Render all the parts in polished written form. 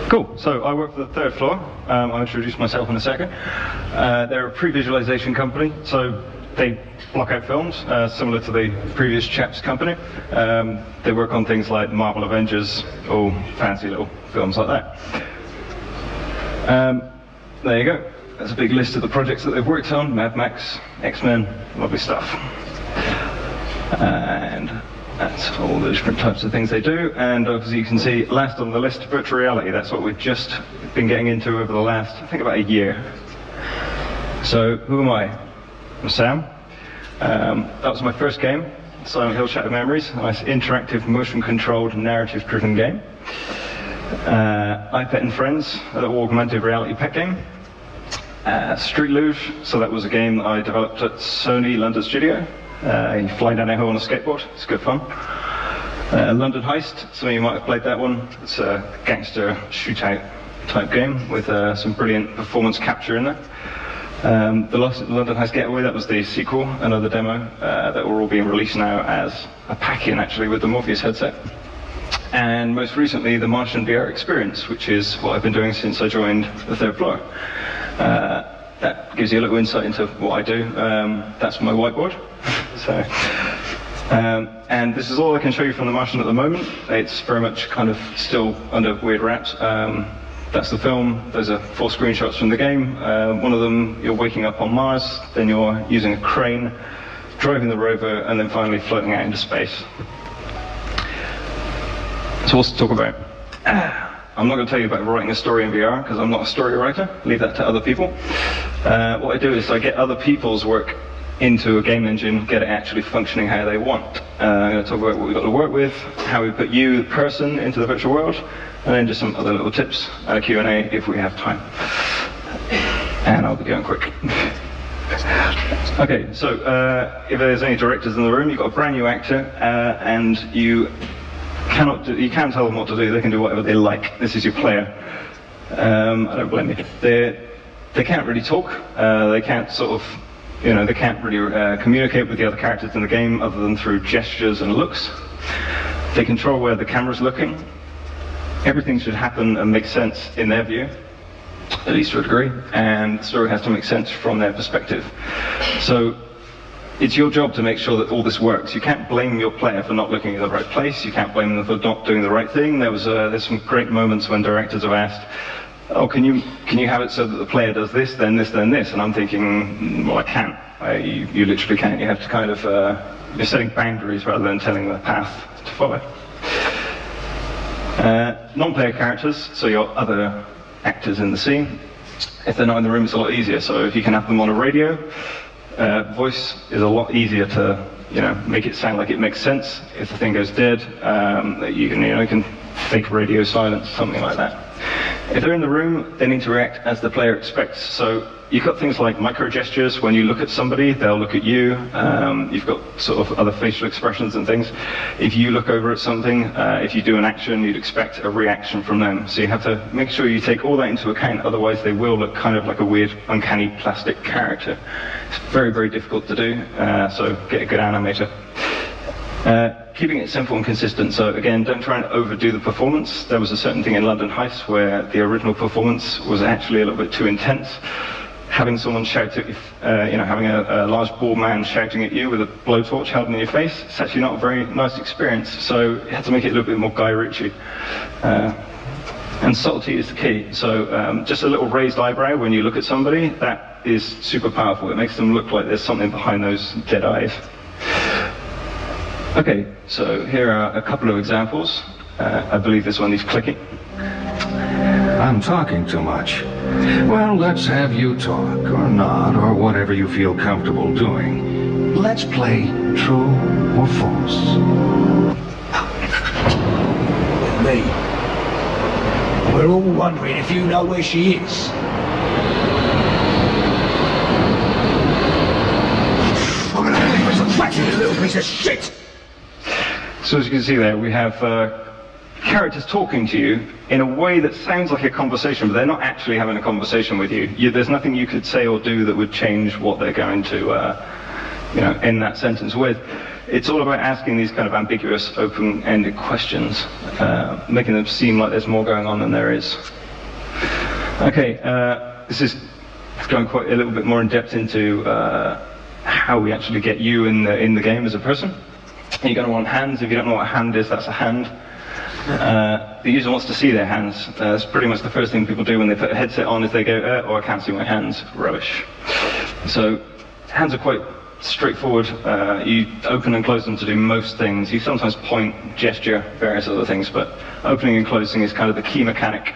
Cool, so I work for the third floor. I'll introduce myself in a second. They're a pre-visualization company, so they block out films, similar to the previous chap's company. They work on things like Marvel Avengers, or fancy little films like that. There you go. That's a big list of the projects that they've worked on. Mad Max, X-Men, lovely stuff. And that's all the different types of things they do. And as you can see, last on the list, virtual reality. That's what we've just been getting into over the last, I think, about a year. So, who am I? I'm Sam. That was my first game, Silent Hill Shattered Memories. A nice interactive, motion-controlled, narrative-driven game. iPet and Friends, an augmented reality pet game. Street Luge, so that was a game that I developed at Sony London Studio. You fly down a hill on a skateboard, it's good fun. London Heist, some of you might have played that one. It's a gangster shootout type game with some brilliant performance capture in there. The London Heist Getaway, that was the sequel, another demo that we're all being released now as a pack-in actually with the Morpheus headset. And most recently the Martian VR experience, which is what I've been doing since I joined the third floor. That gives you a little insight into what I do. That's my whiteboard. And this is all I can show you from The Martian at the moment. It's very much kind of still under weird wraps. That's the film. Those are 4 screenshots from the game. One of them, you're waking up on Mars, then you're using a crane, driving the rover, and then finally floating out into space. So what's to talk about? I'm not going to tell you about writing a story in VR, because I'm not a story writer. Leave that to other people. What I do is I get other people's work into a game engine, get it actually functioning how they want. I'm going to talk about what we've got to work with, how we put you, the person, into the virtual world, and then just some other little tips and a Q&A if we have time. And I'll be going quick. Okay, so if there's any directors in the room, you've got a brand new actor, and you can't tell them what to do. They can do whatever they like. This is your player. I don't blame you. They can't really talk. They can't sort of, they can't really communicate with the other characters in the game other than through gestures and looks. They control where the camera's looking. Everything should happen and make sense in their view, at least to a degree, and the story has to make sense from their perspective. So it's your job to make sure that all this works. You can't blame your player for not looking in the right place. You can't blame them for not doing the right thing. There's some great moments when directors have asked, oh, can you have it so that the player does this, then this, then this? And I'm thinking, well, I can't. You literally can't. You have to kind of, you're setting boundaries rather than telling the path to follow. Non-player characters, so your other actors in the scene, if they're not in the room, it's a lot easier. So if you can have them on a radio, voice is a lot easier to, make it sound like it makes sense. If the thing goes dead, you can fake radio silence, something like that. If they're in the room, they need to react as the player expects. So you've got things like micro gestures. When you look at somebody, they'll look at you. You've got sort of other facial expressions and things. If you look over at something, if you do an action, you'd expect a reaction from them. So you have to make sure you take all that into account, otherwise they will look kind of like a weird, uncanny plastic character. It's very, very difficult to do, so get a good animator. Keeping it simple and consistent, so again, don't try and overdo the performance. There was a certain thing in London Heist where the original performance was actually a little bit too intense. Having someone shout at you, having a large bald man shouting at you with a blowtorch held in your face, it's actually not a very nice experience, so you had to make it a little bit more Guy Ritchie. And subtlety is the key, so just a little raised eyebrow when you look at somebody, that is super powerful. It makes them look like there's something behind those dead eyes. Okay, so here are a couple of examples. I believe this one needs clicking. I'm talking too much. Well, let's have you talk, or not, or whatever you feel comfortable doing. Let's play true or false. Me. We're all wondering if you know where she is. I'm gonna leave us a batty little piece of shit! So as you can see there, we have characters talking to you in a way that sounds like a conversation, but they're not actually having a conversation with you. There's nothing you could say or do that would change what they're going to, end that sentence with. it's all about asking these kind of ambiguous, open-ended questions, making them seem like there's more going on than there is. Okay, this is going quite a little bit more in depth into how we actually get you in the game as a person. You're going to want hands. If you don't know what a hand is, that's a hand. The user wants to see their hands. That's pretty much the first thing people do when they put a headset on, is they go, oh, I can't see my hands. Rubbish. So hands are quite straightforward. You open and close them to do most things. You sometimes point, gesture, various other things, but opening and closing is kind of the key mechanic.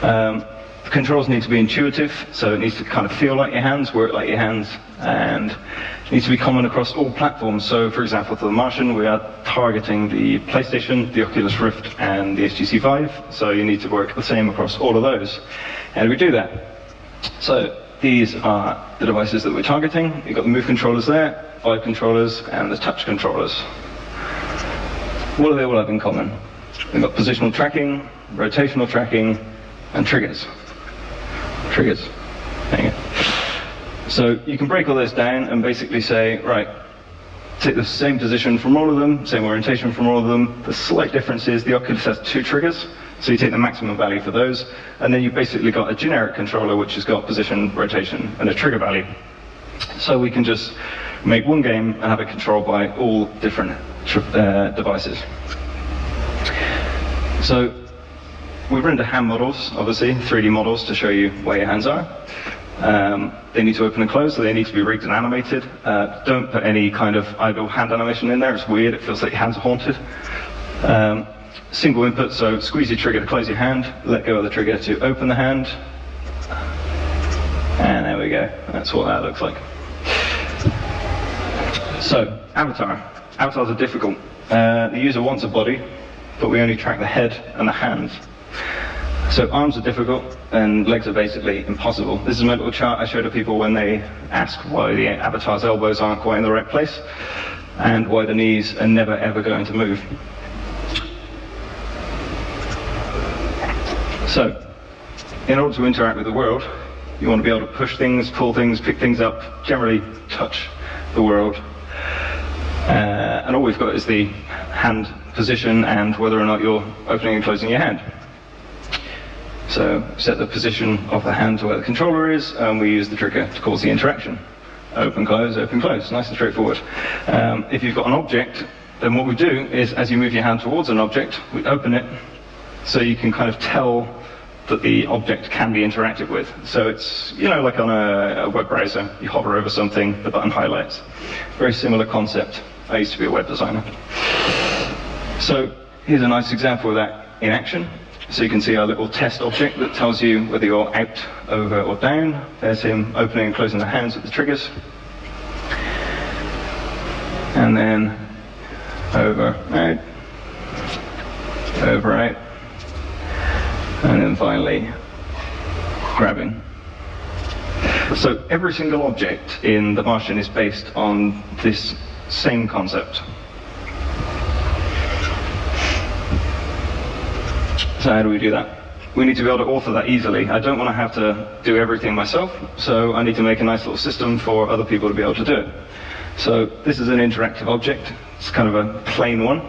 The controls need to be intuitive, so it needs to kind of feel like your hands, work like your hands, and it needs to be common across all platforms. So, for example, for the Martian, we are targeting the PlayStation, the Oculus Rift, and the HTC Vive, so you need to work the same across all of those. How do we do that? So, these are the devices that we're targeting. You've got the Move controllers there, Vive controllers, and the touch controllers. What do they all have in common? We've got positional tracking, rotational tracking, and triggers. Triggers. Hang it. So you can break all this down and basically say, right, take the same position from all of them, same orientation from all of them. The slight difference is the Oculus has 2 triggers, so you take the maximum value for those, and then you've basically got a generic controller which has got position, rotation, and a trigger value. So we can just make one game and have it controlled by all different devices. So we've rendered hand models, obviously, 3D models to show you where your hands are. They need to open and close, so they need to be rigged and animated. Don't put any kind of idle hand animation in there, it's weird, it feels like your hands are haunted. Single input, so squeeze your trigger to close your hand, let go of the trigger to open the hand, and there we go, that's what that looks like. So, avatar. Avatars are difficult. The user wants a body, but we only track the head and the hands. So arms are difficult, and legs are basically impossible. This is my little chart I show to people when they ask why the avatar's elbows aren't quite in the right place, and why the knees are never ever going to move. So, in order to interact with the world, you want to be able to push things, pull things, pick things up, generally touch the world. And all we've got is the hand position and whether or not you're opening and closing your hand. So set the position of the hand to where the controller is, and we use the trigger to cause the interaction. Open, close, nice and straightforward. If you've got an object, then what we do is as you move your hand towards an object, we open it so you can kind of tell that the object can be interacted with. So it's, you know, like on a web browser, you hover over something, the button highlights. Very similar concept. I used to be a web designer. So here's a nice example of that in action. So you can see our little test object that tells you whether you're out, over, or down. There's him opening and closing the hands with the triggers. And then over, out, over, out. And then finally, grabbing. So every single object in the Martian is based on this same concept. So how do we do that? We need to be able to author that easily. I don't want to have to do everything myself, so I need to make a nice little system for other people to be able to do it. So this is an interactive object. It's kind of a plain one.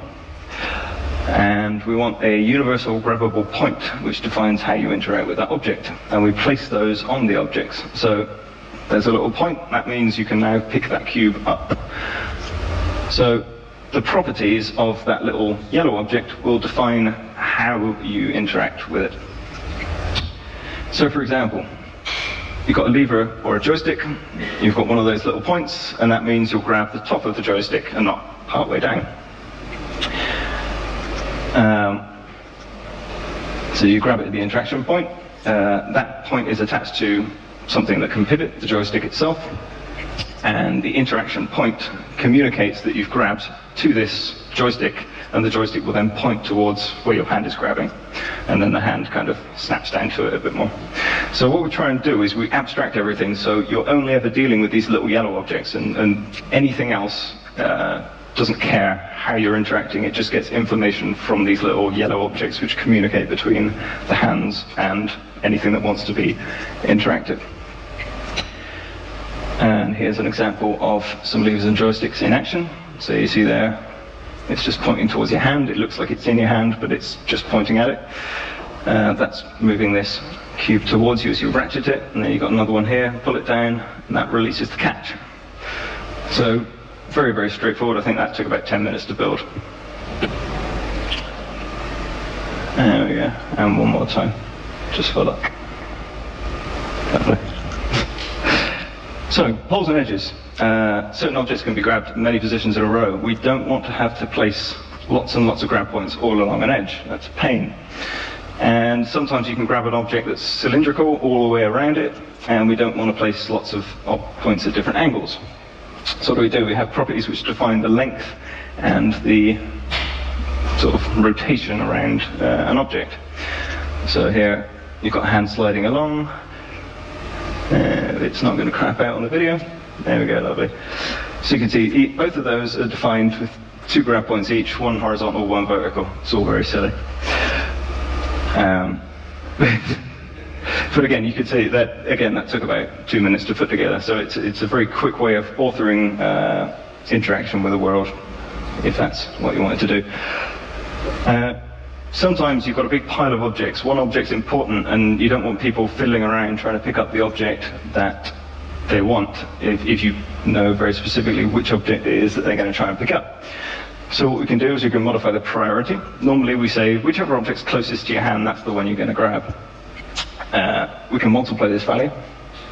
And we want a universal grabbable point, which defines how you interact with that object. And we place those on the objects. So there's a little point. That means you can now pick that cube up. So the properties of that little yellow object will define how you interact with it. So for example, you've got a lever or a joystick, you've got one of those little points, and that means you'll grab the top of the joystick and not part way down. So you grab it at the interaction point. That point is attached to something that can pivot, the joystick itself, and the interaction point communicates that you've grabbed to this joystick, and the joystick will then point towards where your hand is grabbing, and then the hand kind of snaps down to it a bit more. So what we try and do is we abstract everything, so you're only ever dealing with these little yellow objects, and anything else doesn't care how you're interacting. It just gets information from these little yellow objects which communicate between the hands and anything that wants to be interactive. And here's an example of some levers and joysticks in action. So you see there, it's just pointing towards your hand. It looks like it's in your hand, but it's just pointing at it. That's moving this cube towards you as you ratchet it, and then you've got another one here, pull it down, and that releases the catch. So, very, very straightforward. I think that took about 10 minutes to build. There we go, and one more time, just for luck. Lovely. So, holes and edges. Certain objects can be grabbed in many positions in a row. We don't want to have to place lots and lots of grab points all along an edge. That's a pain. And sometimes you can grab an object that's cylindrical all the way around it, and we don't want to place lots of points at different angles. So what do? We have properties which define the length and the sort of rotation around an object. So here you've got a hand sliding along. It's not going to crap out on the video. There we go, lovely. So you can see both of those are defined with 2 grab points each, one horizontal, one vertical. It's all very silly. But again, you could see that, again, that took about 2 minutes to put together. So it's a very quick way of authoring interaction with the world, if that's what you wanted to do. Sometimes you've got a big pile of objects. One object's important, and you don't want people fiddling around trying to pick up the object that they want, if you know very specifically which object it is that they're going to try and pick up. So what we can do is we can modify the priority. Normally we say, whichever object's closest to your hand, that's the one you're going to grab. We can multiply this value.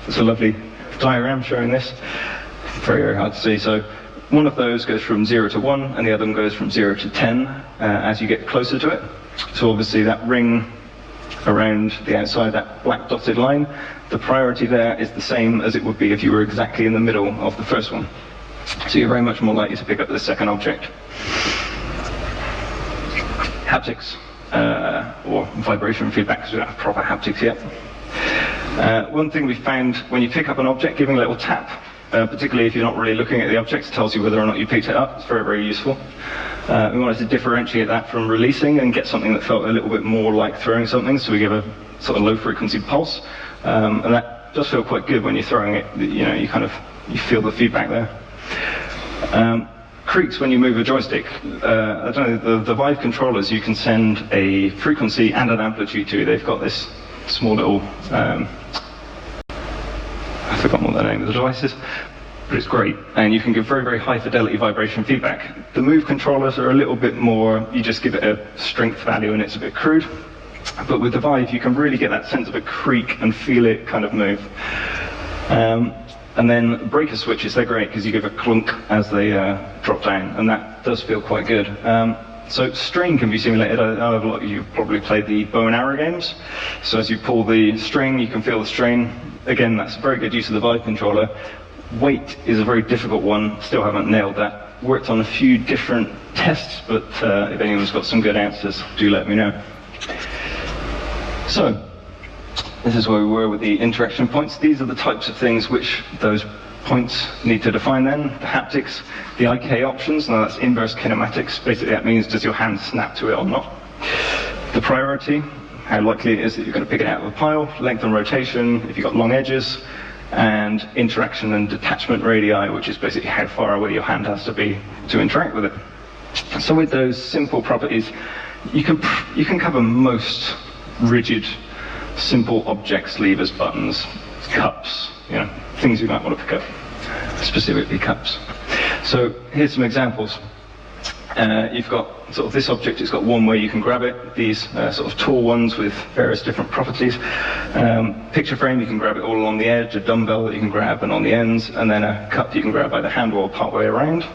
There's a lovely diagram showing this. Very, very hard to see. So one of those goes from 0 to 1, and the other one goes from 0 to 10 as you get closer to it. So obviously that ring around the outside, that black dotted line, the priority there is the same as it would be if you were exactly in the middle of the first one. So you're very much more likely to pick up the second object. Haptics, or vibration feedback, because we don't have proper haptics yet. One thing we found, when you pick up an object, giving a little tap, particularly if you're not really looking at the objects, tells you whether or not you picked it up. It's very, very useful. We wanted to differentiate that from releasing and get something that felt a little bit more like throwing something, so we give a sort of low frequency pulse, and that does feel quite good when you're throwing it. You know, you feel the feedback there. Creaks when you move a joystick. I don't know, the Vive controllers you can send a frequency and an amplitude to. They've got this small little, I've forgotten what the name of the device is, but it's great. And you can give very, very high fidelity vibration feedback. The Move controllers are a little bit more, you just give it a strength value and it's a bit crude. But with the Vive you can really get that sense of a creak and feel it kind of move. And then breaker switches, they're great because you give a clunk as they drop down, and that does feel quite good. So strain can be simulated. I know a lot of you probably played the bow and arrow games. So as you pull the string, you can feel the strain. Again, that's very good use of the Vive controller. Weight is a very difficult one, still haven't nailed that. Worked on a few different tests, but if anyone's got some good answers, do let me know. So, this is where we were with the interaction points. These are the types of things which those points need to define then. The haptics, the IK options, now that's inverse kinematics. Basically that means does your hand snap to it or not. The priority, how likely it is that you're going to pick it out of a pile. Length and rotation, if you've got long edges. And interaction and detachment radii, which is basically how far away your hand has to be to interact with it. So with those simple properties, you can cover most rigid simple objects, levers, buttons, cups, you know, things you might want to pick up, specifically cups. So here's some examples. You've got sort of this object, it's got one way you can grab it, these sort of tall ones with various different properties. Picture frame, you can grab it all along the edge, a dumbbell that you can grab and on the ends, and then a cup you can grab by the handle part way around.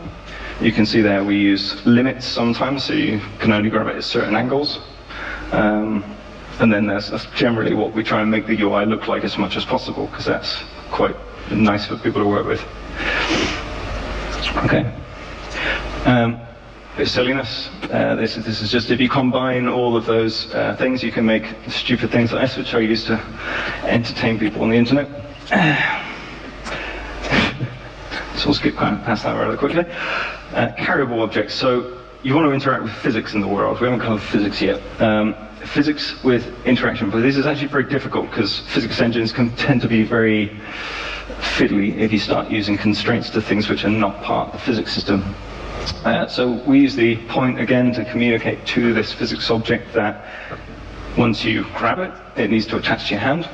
You can see there we use limits sometimes, so you can only grab it at certain angles. And then that's generally what we try and make the UI look like as much as possible, because that's quite nice for people to work with. Okay. Bit of silliness. This is just if you combine all of those things, you can make stupid things like this, which I use to entertain people on the internet. So we'll skip past that rather quickly. Carryable objects. So you want to interact with physics in the world. We haven't covered physics yet. Physics with interaction, but this is actually very difficult because physics engines can tend to be very fiddly if you start using constraints to things which are not part of the physics system. So we use the point again to communicate to this physics object that once you grab it, it needs to attach to your hand,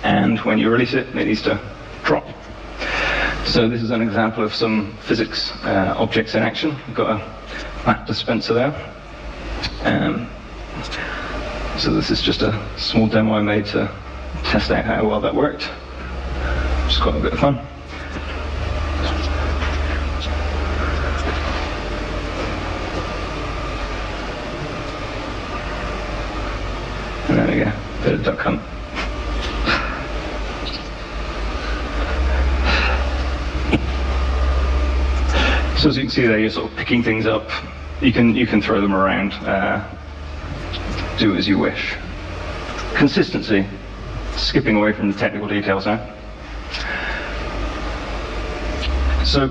and when you release it, it needs to drop. So this is an example of some physics objects in action. We've got a vat dispenser there. So this is just a small demo I made to test out how well that worked. Just quite a bit of fun. And there we go, bit of duck hunt. So as you can see there, you're sort of picking things up. You can throw them around, do as you wish. Consistency, skipping away from the technical details now. So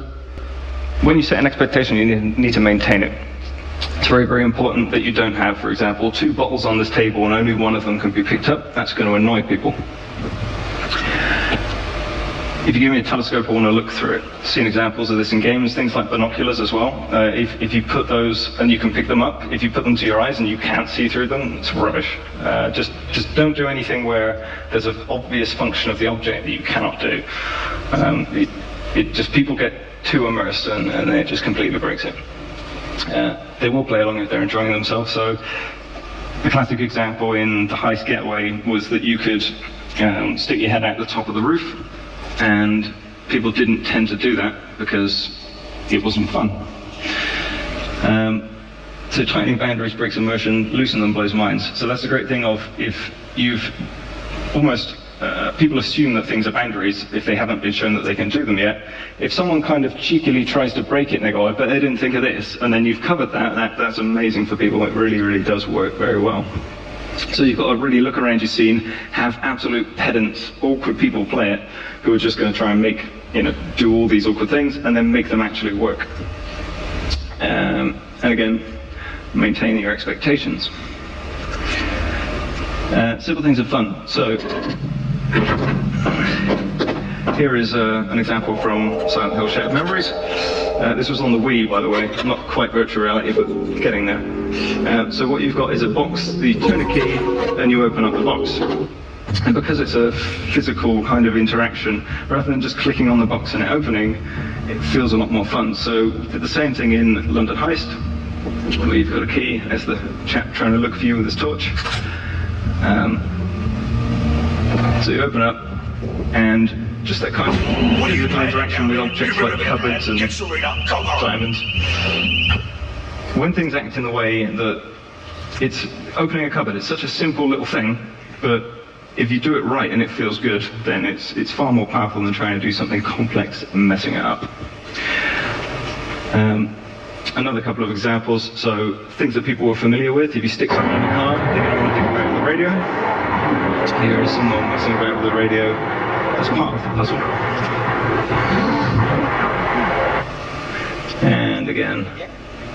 when you set an expectation, you need to maintain it. It's very, very important that you don't have, for example, 2 bottles on this table and only one of them can be picked up. That's going to annoy people. If you give me a telescope, I want to look through it. I've seen examples of this in games, things like binoculars as well. If you put those, and you can pick them up, if you put them to your eyes and you can't see through them, it's rubbish. Just don't do anything where there's an obvious function of the object that you cannot do. People get too immersed and it just completely breaks it. They will play along if they're enjoying themselves. So the classic example in the Heist Getaway was that you could stick your head out the top of the roof, and people didn't tend to do that because it wasn't fun. So tightening boundaries breaks immersion, loosen them blows minds. So that's the great thing of if you've almost, people assume that things are boundaries if they haven't been shown that they can do them yet. If someone kind of cheekily tries to break it and they go, I bet they didn't think of this, and then you've covered that's amazing for people. It really, really does work very well. So you've got to really look around your scene, have absolute pedants, awkward people play it, who are just going to try and make, do all these awkward things, and then make them actually work. And again, maintaining your expectations. Simple things are fun. So here is an example from Silent Hill Shared Memories. This was on the Wii, by the way, not quite virtual reality, but getting there. So what you've got is a box, you turn a key, and you open up the box. And because it's a physical kind of interaction, rather than just clicking on the box and it opening, it feels a lot more fun. So we did the same thing in London Heist, where you've got a key, there's the chap trying to look for you with his torch. So you open up, and just that kind of physical interaction with objects like cupboards and diamonds. When things act in the way that it's opening a cupboard, it's such a simple little thing, but if you do it right and it feels good, then it's far more powerful than trying to do something complex and messing it up. Another couple of examples, so things that people were familiar with. If you stick something in a car, they're going to want to think about the radio. Here is someone messing about with the radio as part of the puzzle. And again,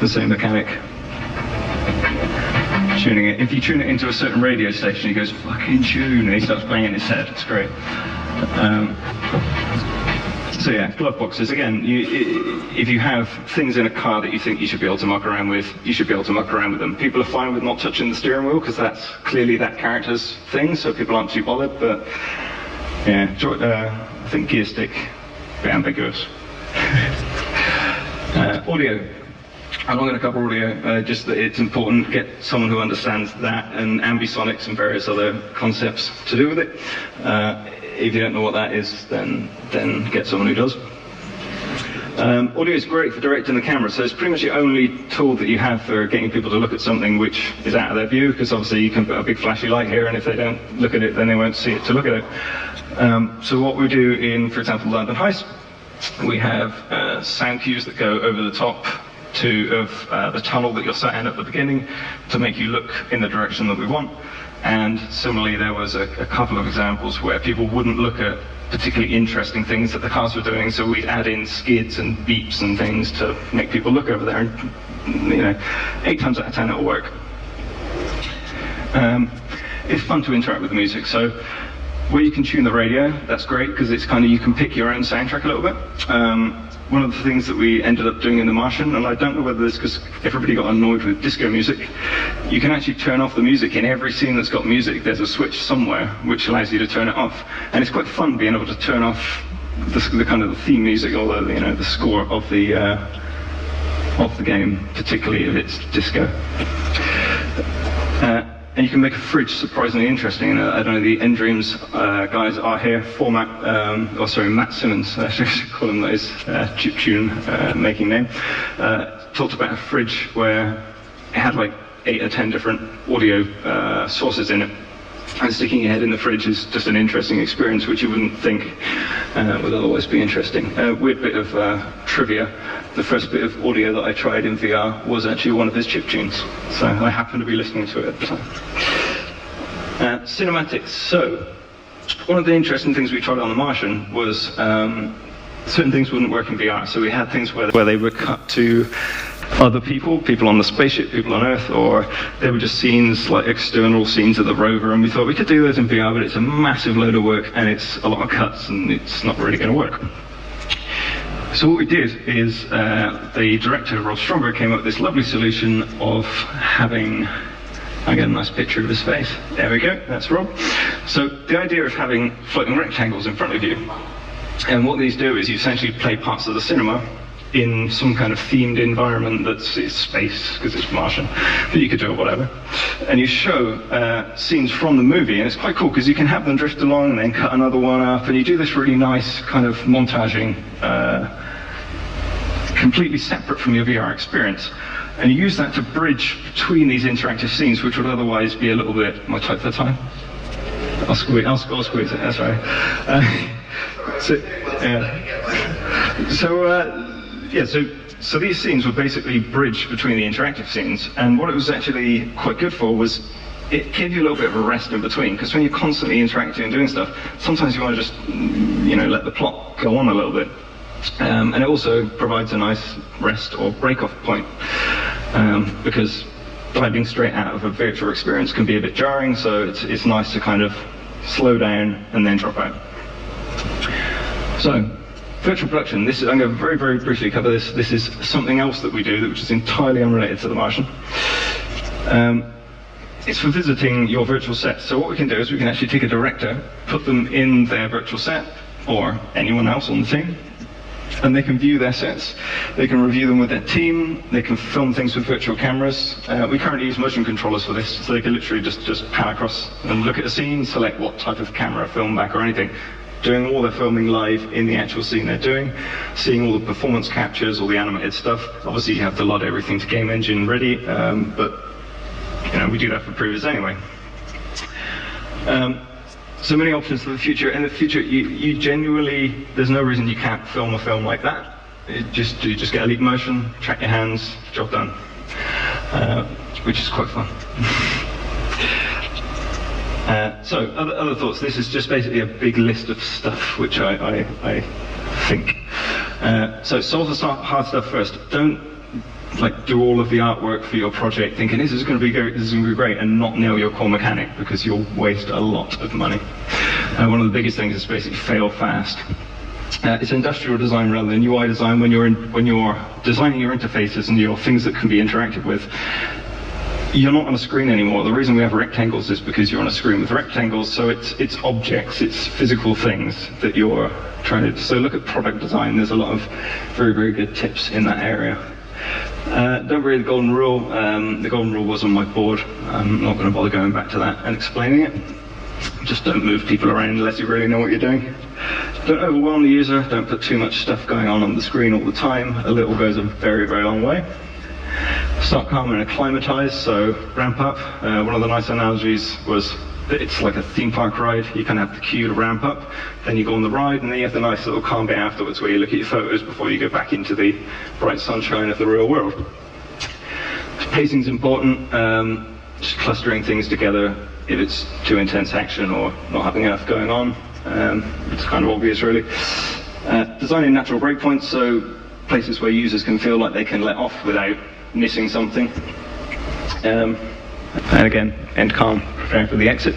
the same mechanic. Tuning it. If you tune it into a certain radio station, he goes, fucking tune, and he starts playing in his head. It's great. So yeah, glove boxes. Again, if you have things in a car that you think you should be able to muck around with, you should be able to muck around with them. People are fine with not touching the steering wheel because that's clearly that character's thing, so people aren't too bothered. But yeah, I think gear stick, a bit ambiguous. Audio. I'm not going to cover audio, just that it's important to get someone who understands that and ambisonics and various other concepts to do with it. If you don't know what that is, then get someone who does. Audio is great for directing the camera, so it's pretty much the only tool that you have for getting people to look at something which is out of their view, because obviously you can put a big flashy light here, and if they don't look at it, then they won't see it to look at it. So what we do in, for example, London Heist, we have sound cues that go over the top of the tunnel that you're sat in at the beginning to make you look in the direction that we want. And similarly, there was a couple of examples where people wouldn't look at particularly interesting things that the cars were doing, so we'd add in skids and beeps and things to make people look over there, and 8 times out of 10 it'll work. It's fun to interact with the music, so where you can tune the radio, that's great because it's kind of, you can pick your own soundtrack a little bit. One of the things that we ended up doing in The Martian, and I don't know whether this because everybody got annoyed with disco music, you can actually turn off the music in every scene that's got music. There's a switch somewhere which allows you to turn it off, and it's quite fun being able to turn off the kind of the theme music or the score of the game, particularly if it's disco. And you can make a fridge surprisingly interesting. And I don't know, the Endreams guys are here. Matt Simmons, I should call him that, his chiptune making name, talked about a fridge where it had like 8 or 10 different audio sources in it. And sticking your head in the fridge is just an interesting experience, which you wouldn't think would otherwise be interesting. Weird bit of trivia. The first bit of audio that I tried in VR was actually one of his chiptunes. So I happened to be listening to it at the time. Cinematics. So, one of the interesting things we tried on The Martian was certain things wouldn't work in VR. So we had things where they were cut to other people on the spaceship, people on Earth, or they were just scenes, like external scenes of the rover, and we thought we could do those in VR, but it's a massive load of work and it's a lot of cuts and it's not really going to work. So what we did is the director, Rob Stromberg, came up with this lovely solution of having, I get a nice picture of his face, there we go, that's Rob. So the idea of having floating rectangles in front of you, and what these do is you essentially play parts of the cinema in some kind of themed environment that's space, because it's Martian, but you could do it whatever. And you show scenes from the movie, and it's quite cool because you can have them drift along and then cut another one up, and you do this really nice kind of montaging, completely separate from your VR experience. And you use that to bridge between these interactive scenes, which would otherwise be a little bit, am I tight for time? I'll squeeze it, that's right. So these scenes would basically bridge between the interactive scenes, and what it was actually quite good for was it gave you a little bit of a rest in between, because when you're constantly interacting and doing stuff, sometimes you want to just, let the plot go on a little bit. And it also provides a nice rest or break-off point, because diving straight out of a virtual experience can be a bit jarring, so it's nice to kind of slow down and then drop out. So, virtual production, I'm going to very, very briefly cover this. This is something else that we do, which is entirely unrelated to The Martian. It's for visiting your virtual set. So what we can do is we can actually take a director, put them in their virtual set, or anyone else on the team, and they can view their sets. They can review them with their team. They can film things with virtual cameras. We currently use motion controllers for this, so they can literally just pan across and look at a scene, select what type of camera, film back or anything. Doing all their filming live in the actual scene they're doing, seeing all the performance captures, all the animated stuff. Obviously you have to load everything to game engine ready, but we do that for previous anyway. So many options for the future. In the future, you genuinely, there's no reason you can't film a film like that. You just get a leap motion, track your hands, job done, which is quite fun. So, other thoughts. This is just basically a big list of stuff which I think. So solve the hard stuff first. Don't do all of the artwork for your project thinking this is going to be great, and not nail your core mechanic, because you'll waste a lot of money. One of the biggest things is basically fail fast. It's industrial design rather than UI design. When you're designing your interfaces and your things that can be interacted with, you're not on a screen anymore. The reason we have rectangles is because you're on a screen with rectangles, so it's objects, it's physical things that you're trying to. So look at product design. There's a lot of very, very good tips in that area. Don't read the golden rule. The golden rule was on my board. I'm not going to bother going back to that and explaining it. Just don't move people around unless you really know what you're doing. Don't overwhelm the user. Don't put too much stuff going on the screen all the time. A little goes a very, very long way. Start calm and acclimatize, so ramp up. One of the nice analogies was that it's like a theme park ride. You kind of have the queue to ramp up, then you go on the ride, and then you have the nice little calm bit afterwards where you look at your photos before you go back into the bright sunshine of the real world. Pacing's important. Just clustering things together if it's too intense action or not having enough going on. It's kind of obvious, really. Designing natural breakpoints, so places where users can feel like they can let off without missing something. And again, end calm, preparing for the exit.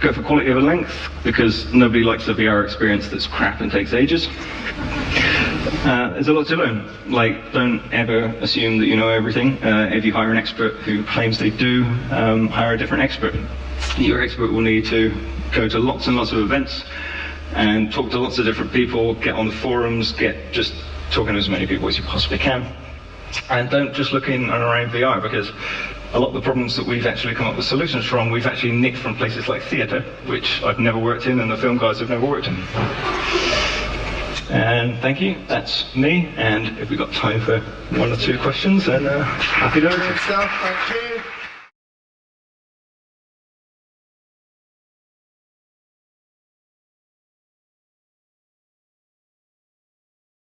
Go for quality over length, because nobody likes a VR experience that's crap and takes ages. There's a lot to learn. Like, don't ever assume that you know everything. If you hire an expert who claims they do, hire a different expert. Your expert will need to go to lots and lots of events and talk to lots of different people, get on the forums, just talking to as many people as you possibly can. And don't just look in and around VR, because a lot of the problems that we've actually come up with solutions from, we've actually nicked from places like theatre, which I've never worked in and the film guys have never worked in. And thank you, that's me, and if we've got time for 1 or 2 questions, then happy to. Good stuff, thank you.